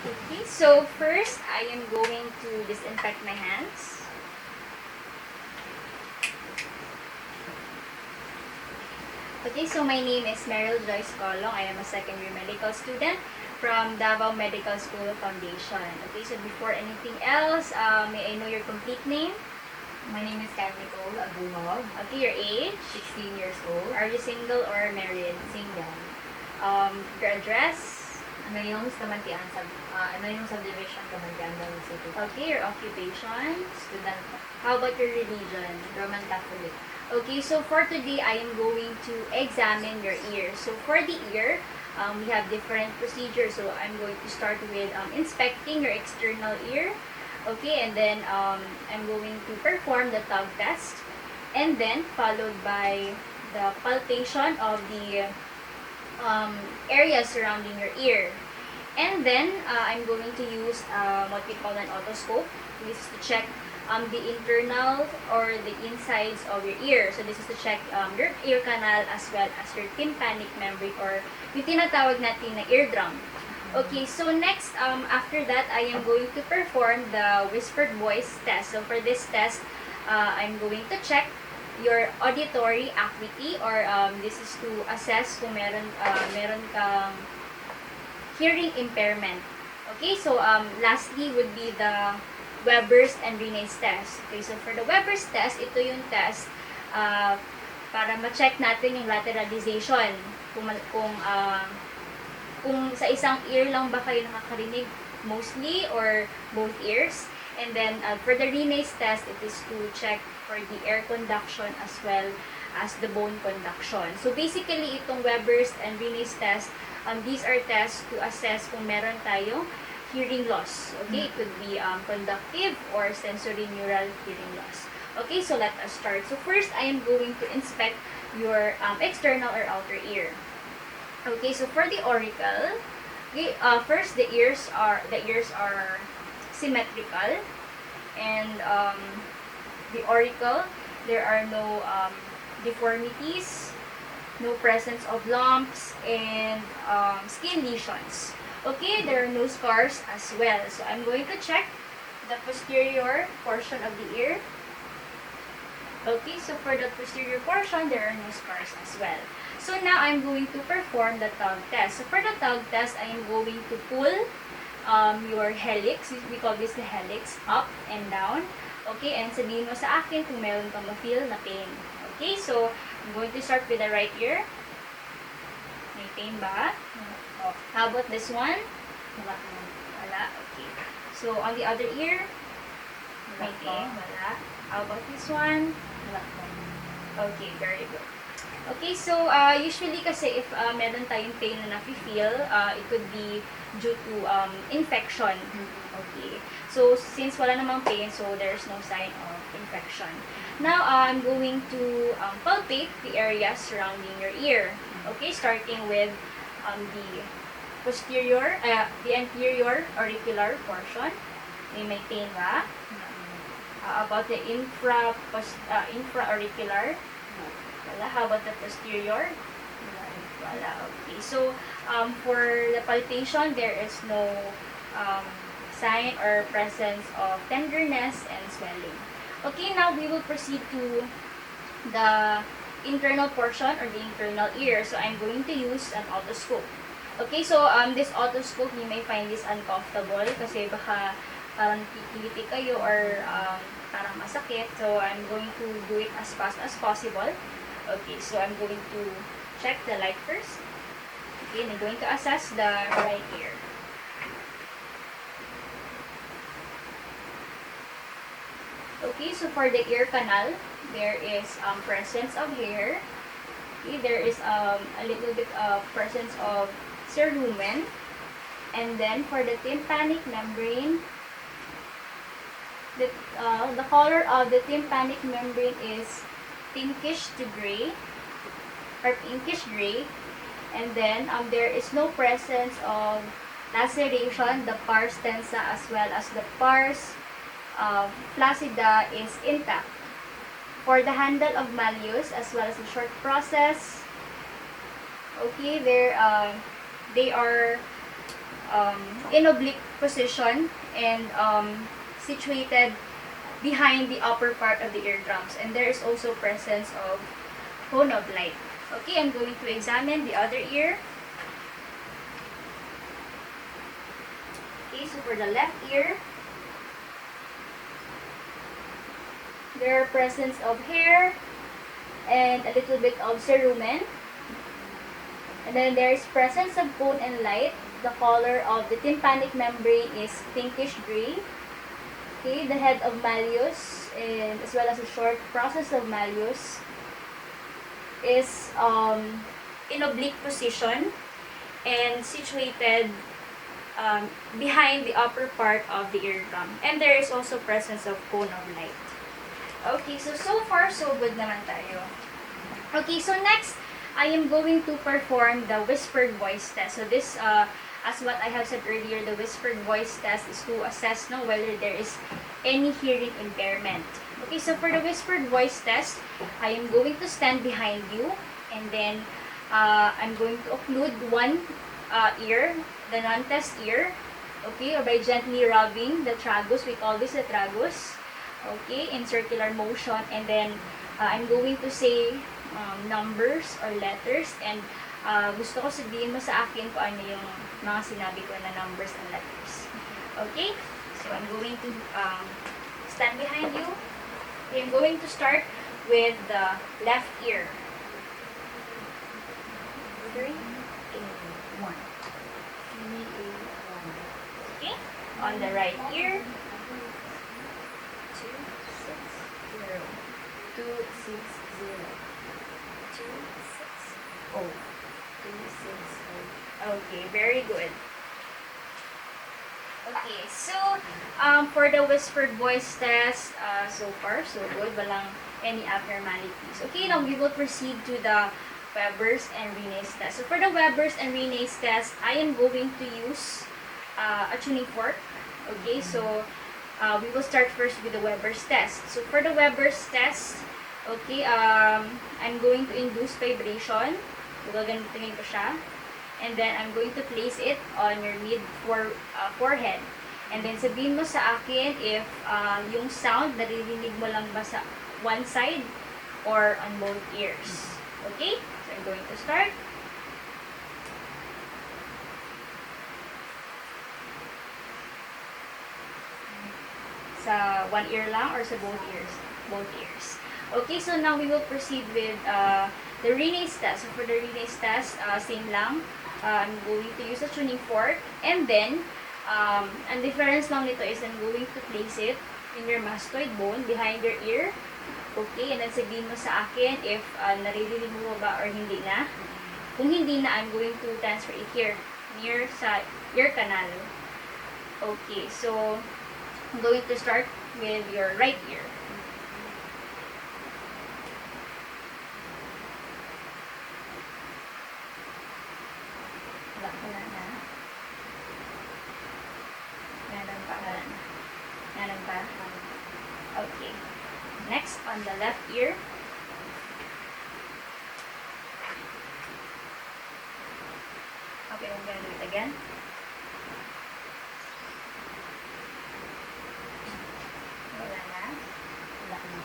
Okay, so first I am going to disinfect my hands. Okay, so my name is Meryl Joyce Colong. I am a second-year medical student from Davao Medical School Foundation. Okay, so before anything else, may I know your complete name? My name is Nicole Abuhog, Okay, your age? 16 years old, Are you single or married? single. Your address? Yung subdivision Kamantian ng City. Okay, your occupation? Student, How about your religion? Roman Catholic. Okay, so for today, I am going to examine your ear. So for the ear, we have different procedures. So I'm going to start with inspecting your external ear. Okay, and then I'm going to perform the tug test. And then followed by the palpation of the area surrounding your ear. And then I'm going to use what we call an otoscope. This is to check the internal or the insides of your ear. So this is to check your ear canal as well as your tympanic membrane or yung tinatawag natin na eardrum. Okay, so next, after that, I am going to perform the whispered voice test. So for this test, I'm going to check your auditory acuity or this is to assess kung meron kang hearing impairment. Okay, so lastly would be the Weber's and Rene's test. Okay, so for the Weber's test, ito yung test para ma-check natin yung lateralization. Kung sa isang ear lang ba kayo nakakarinig mostly or both ears. And then for the Rene's test, it is to check for the air conduction as well as the bone conduction. So basically, itong Weber's and Rene's test, these are tests to assess kung meron tayong hearing loss. Okay, it could be conductive or sensory neural hearing loss. Okay, so let us start. So first, I am going to inspect your external or outer ear. Okay, so for the auricle, okay, first the ears are symmetrical, and the auricle, there are no deformities, no presence of lumps, and skin lesions. Okay, there are no scars as well. So I'm going to check the posterior portion of the ear. Okay, so for the posterior portion, there are no scars as well. So now I'm going to perform the tug test. So for the tug test, I am going to pull your helix, we call this the helix, up and down. Okay, and sabihin mo sa akin kung meron kang ma-feel na pain. Okay, so I'm going to start with the right ear. May pain ba? Oh, how about this one? Wala. Okay. So on the other ear, may pain? Wala. How about this one? Okay, very good. Okay, so usually kasi if meron tayong pain na nafe-feel, it could be due to infection. Okay. So since wala namang pain, so there's no sign of infection. Now, I'm going to palpate the area surrounding your ear. Okay, starting with the posterior, the anterior auricular portion. May pain ba? About the infra-auricular? Wala. How about the posterior? Wala. Okay. So, for the palpation, there is no sign or presence of tenderness and swelling. Okay, now we will proceed to the internal portion or the internal ear. So, I'm going to use an otoscope. Okay, so this otoscope, you may find this uncomfortable kasi baka parang kikiliti kayo or parang masakit. So, I'm going to do it as fast as possible. Okay, so I'm going to check the light first. Okay, and I'm going to assess the right ear. Okay, so for the ear canal, there is presence of hair. Okay, there is a little bit of presence of cerumen. And then for the tympanic membrane, the color of the tympanic membrane is pinkish to gray or pinkish gray, and then there is no presence of laceration. The pars tensa as well as the pars flaccida is intact. For the handle of malleus as well as the short process, okay, they are in oblique position and situated behind the upper part of the eardrums. And there is also presence of cone of light. Okay, I'm going to examine the other ear. Okay, so for the left ear, there are presence of hair and a little bit of cerumen. And then there is presence of cone and light. The color of the tympanic membrane is pinkish gray. Okay, the head of malleus and as well as a short process of malleus is in oblique position and situated behind the upper part of the eardrum. And there is also presence of cone of light. Okay, so far so good naman tayo. Okay, so next, I am going to perform the whispered voice test. So this, as what I have said earlier, the whispered voice test is to assess whether there is any hearing impairment. Okay, so for the whispered voice test, I am going to stand behind you, and then I'm going to occlude one ear, the non-test ear, okay, or by gently rubbing the tragus. We call this the tragus, okay, in circular motion, and then I'm going to say numbers or letters, and gusto ko sabihin mo sa akin kung ano yung mga sinabi ko na numbers and letters. Okay? So, I'm going to stand behind you. I'm going to start with the left ear. 3, 8, 1. 3, 8, 1. Okay? On the right ear. 2, 6, 0. 2, 6, 0. 2, 6, 0. 2, 6, 0. Okay, very good. Okay, so for the whispered voice test, so far so good, walang any abnormalities. Okay, now we will proceed to the Weber's and Rene's test. So for the Weber's and Rene's test, I am going to use a tuning fork. Okay, so we will start first with the Weber's test. So for the Weber's test, okay, I'm going to induce vibration. So gaganituhin ko siya. And then, I'm going to place it on your forehead. And then, sabihin mo sa akin if yung sound, naririnig mo lang ba sa one side or on both ears. Okay? So, I'm going to start. Sa one ear lang or sa both ears? Both ears. Okay, so now we will proceed with the Rene's test. So, for the Rene's test, same lang. I'm going to use a tuning fork, and then ang difference lang nito is I'm going to place it in your mastoid bone behind your ear. Okay, and then sabihin mo sa akin if naririnig mo ba or hindi na. Kung hindi na, I'm going to transfer it here near sa ear canal. Okay, so I'm going to start with your right ear. Wala na. Meron pa. Meron pa. Okay. Next, on the left ear. Okay, I'm gonna do it again. Wala na. Wala na.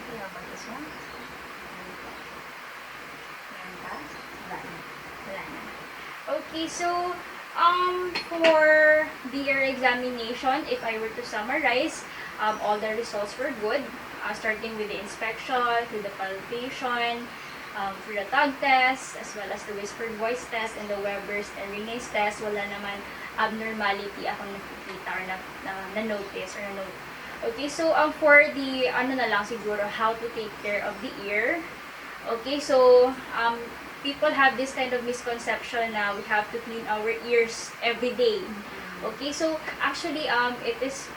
Okay, how about this one? Meron pa? Wala na. Wala na. Okay, so, for the ear examination, if I were to summarize, all the results were good. Starting with the inspection, through the palpation, through the tug test, as well as the whispered voice test, and the Weber's and Rene's test, wala naman abnormality akong nakikita or na-notice or na-note. Okay, so, for the, na lang siguro, how to take care of the ear. Okay, so, people have this kind of misconception na we have to clean our ears every day. Okay, so actually it is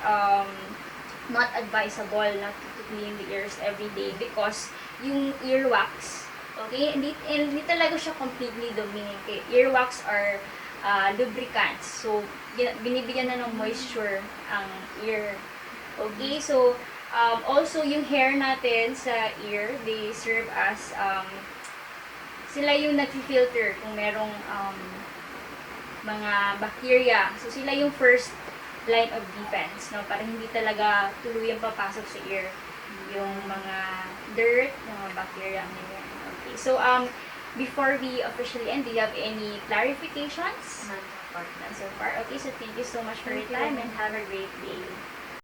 not advisable not to clean the ears every day because yung earwax, okay, hindi talaga siya completely dominant. Okay? Earwax are lubricants. So binibigyan na ng moisture ang ear. Okay, so also yung hair natin sa ear, they serve as sila yung nag-filter kung merong mga bacteria. So, sila yung first line of defense, no? Para hindi talaga tuluyang papasok sa ear yung mga dirt, yung mga bacteria, ganyan. Okay. So, before we officially end, do you have any clarifications? None so far. None so far. Okay, so thank you so much for your Thank you. time and have a great day.